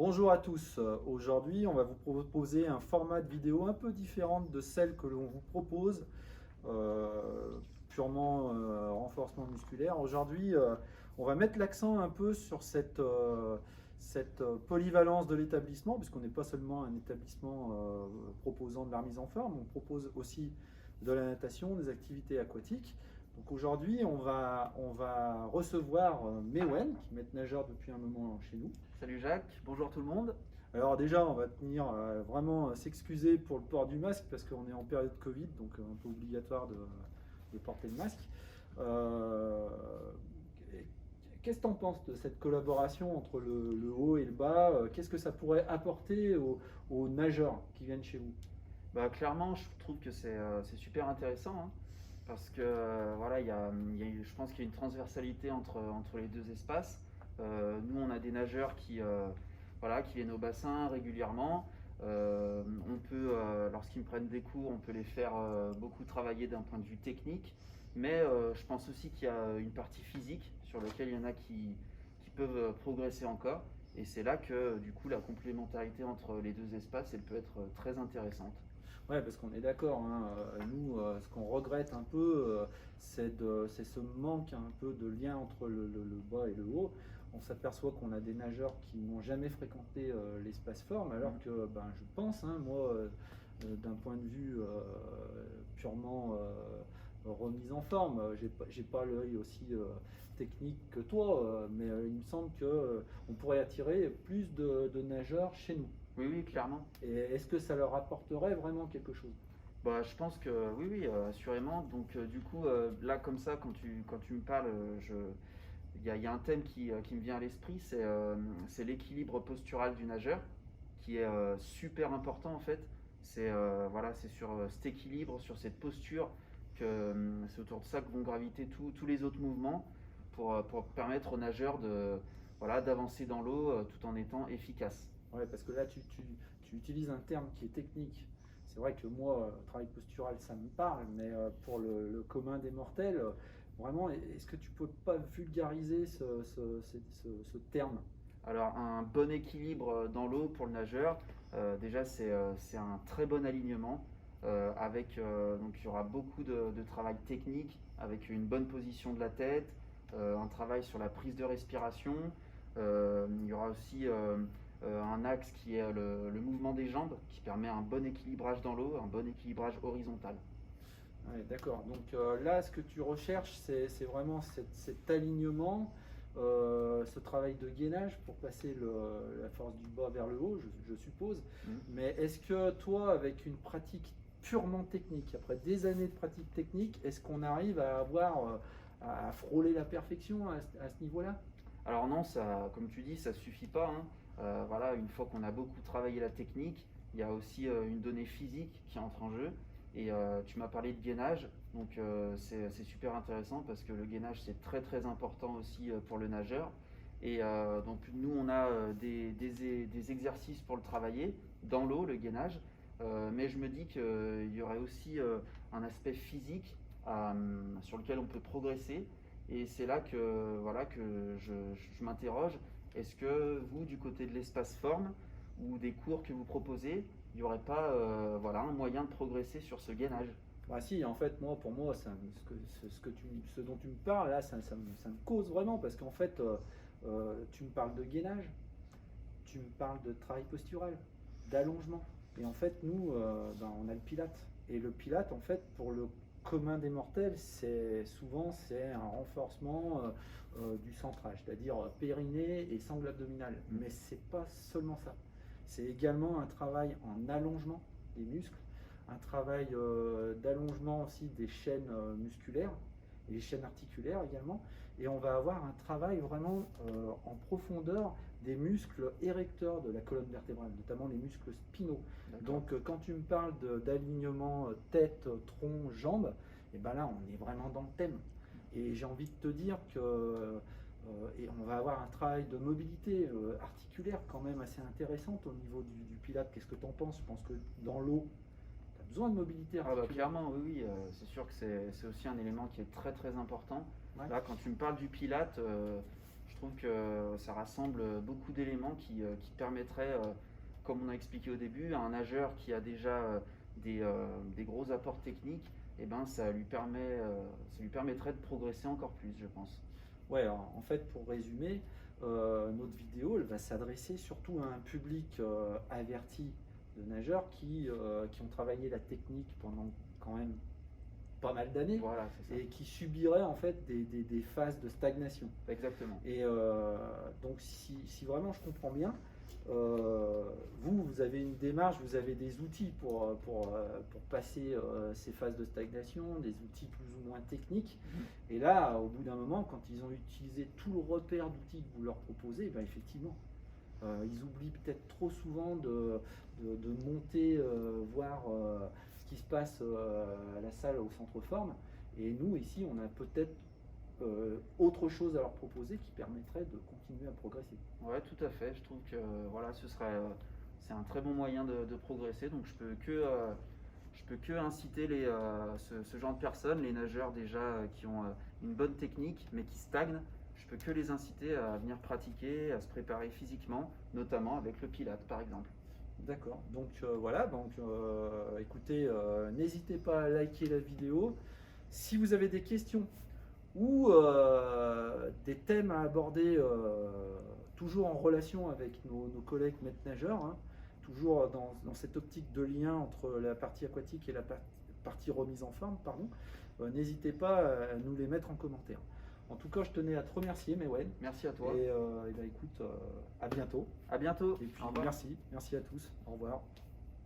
Bonjour à tous. Aujourd'hui, on va vous proposer un format de vidéo un peu différent de celle que l'on vous propose, purement renforcement musculaire. Aujourd'hui, on va mettre l'accent un peu sur cette polyvalence de l'établissement, puisqu'on n'est pas seulement un établissement proposant de la remise en forme, on propose aussi de la natation, des activités aquatiques. Donc aujourd'hui, on va recevoir Mewen, qui est maître nageur depuis un moment chez nous. Salut Jacques, bonjour tout le monde. Alors déjà, on va tenir vraiment s'excuser pour le port du masque parce qu'on est en période Covid, donc un peu obligatoire de porter le masque. Euh, Qu'est-ce que tu en penses de cette collaboration entre le haut et le bas? Qu'est-ce que ça pourrait apporter aux nageurs qui viennent chez vous? Clairement, je trouve que c'est super intéressant, hein, parce que voilà, je pense qu'il y a une transversalité entre les deux espaces. Nous, on a des nageurs voilà, qui viennent au bassin régulièrement. Lorsqu'ils me prennent des cours, on peut les faire beaucoup travailler d'un point de vue technique, mais je pense aussi qu'il y a une partie physique sur laquelle il y en a qui peuvent progresser encore. Et c'est là que du coup la complémentarité entre les deux espaces, elle peut être très intéressante. Ouais, parce qu'on est d'accord, hein, nous, ce qu'on regrette un peu, c'est ce manque un peu de lien entre le bas et le haut. On s'aperçoit qu'on a des nageurs qui n'ont jamais fréquenté l'espace forme, alors que je pense, hein, moi, d'un point de vue purement remise en forme, j'ai pas l'œil aussi technique que toi, mais il me semble que on pourrait attirer plus de nageurs chez nous. Oui, oui, clairement. Et est-ce que ça leur apporterait vraiment quelque chose? Je pense que oui, oui, assurément. Donc du coup, là comme ça, quand tu me parles, il y a un thème qui me vient à l'esprit, c'est l'équilibre postural du nageur, qui est super important en fait. Voilà, c'est sur cet équilibre, sur cette posture, c'est autour de ça que vont graviter tous les autres mouvements pour permettre aux nageurs voilà, d'avancer dans l'eau tout en étant efficace. Ouais, parce que là, tu utilises un terme qui est technique. C'est vrai que moi, travail postural, ça me parle, mais pour le commun des mortels, vraiment, est-ce que tu peux pas vulgariser ce terme? Alors, un bon équilibre dans l'eau pour le nageur, déjà c'est un très bon alignement. Donc il y aura beaucoup de travail technique avec une bonne position de la tête, un travail sur la prise de respiration. Il y aura aussi un axe qui est le mouvement des jambes qui permet un bon équilibrage dans l'eau, un bon équilibrage horizontal. Ouais, d'accord. Donc là, ce que tu recherches, c'est vraiment cet alignement, ce travail de gainage pour passer la force du bas vers le haut, je suppose. Mhm. Mais est-ce que toi, avec une pratique purement technique, après des années de pratique technique, est-ce qu'on arrive à à frôler la perfection à ce niveau-là? Alors non, ça, comme tu dis, ça suffit pas, hein. Voilà, une fois qu'on a beaucoup travaillé la technique, il y a aussi une donnée physique qui entre en jeu. Et tu m'as parlé de gainage, donc c'est super intéressant parce que le gainage c'est très très important aussi pour le nageur. Et donc nous on a des exercices pour le travailler dans l'eau, le gainage. Mais je me dis qu'il y aurait aussi un aspect physique sur lequel on peut progresser. Et c'est là que, voilà, que je m'interroge. Est-ce que vous, du côté de l'espace forme ou des cours que vous proposez, il n'y aurait pas voilà, un moyen de progresser sur ce gainage? Bah si, en fait, moi, pour moi, ce dont tu me parles, là, ça me cause vraiment, parce qu'en fait, tu me parles de gainage, tu me parles de travail postural, d'allongement. Et en fait, nous, on a le pilate. Et le pilate, en fait, pour le commun des mortels, c'est un renforcement du centrage, c'est-à-dire périnée et sangle abdominale. Mais c'est pas seulement ça. C'est également un travail en allongement des muscles, un travail d'allongement aussi des chaînes musculaires et les chaînes articulaires également. Et on va avoir un travail vraiment en profondeur des muscles érecteurs de la colonne vertébrale, notamment les muscles spinaux. Donc quand tu me parles d'alignement tête, tronc, jambes, et ben là on est vraiment dans le thème. Et j'ai envie de te dire que et on va avoir un travail de mobilité articulaire quand même assez intéressante au niveau du pilate. Qu'est-ce que tu en penses? Je pense que dans l'eau, tu as besoin de mobilité articulaire. Clairement, oui, oui, c'est sûr que c'est aussi un élément qui est très très important. Ouais. Là, quand tu me parles du pilate, je trouve que ça rassemble beaucoup d'éléments qui permettraient, comme on a expliqué au début, à un nageur qui a déjà des gros apports techniques, et ben, ça lui permettrait de progresser encore plus, je pense. Ouais, en fait, pour résumer, notre vidéo, elle va s'adresser surtout à un public averti de nageurs qui ont travaillé la technique pendant quand même pas mal d'années Voilà, c'est ça. et qui subiraient en fait des phases de stagnation. Exactement. Et donc, si vraiment je comprends bien, vous avez une démarche, vous avez des outils pour passer ces phases de stagnation, des outils plus ou moins techniques. Et là, au bout d'un moment, quand ils ont utilisé tout le repère d'outils que vous leur proposez, ben effectivement, ils oublient peut-être trop souvent de monter, voir ce qui se passe à la salle, au centre forme. Et nous, ici, on a peut-être autre chose à leur proposer qui permettrait de continuer à progresser. Ouais, tout à fait. Je trouve que voilà, c'est un très bon moyen de progresser. Donc je peux que inciter ce genre de personnes, les nageurs déjà qui ont une bonne technique mais qui stagnent. Je peux que les inciter à venir pratiquer, à se préparer physiquement, notamment avec le Pilate par exemple. D'accord, donc voilà, donc écoutez, n'hésitez pas à liker la vidéo. Si vous avez des questions ou des thèmes à aborder, toujours en relation avec nos collègues maîtres nageurs, hein, toujours dans cette optique de lien entre la partie aquatique et la partie remise en forme, pardon, n'hésitez pas à nous les mettre en commentaire. En tout cas, je tenais à te remercier, Mewen. Merci à toi. Et ben, écoute, à bientôt. À bientôt. Et puis Au revoir. merci à tous. Au revoir.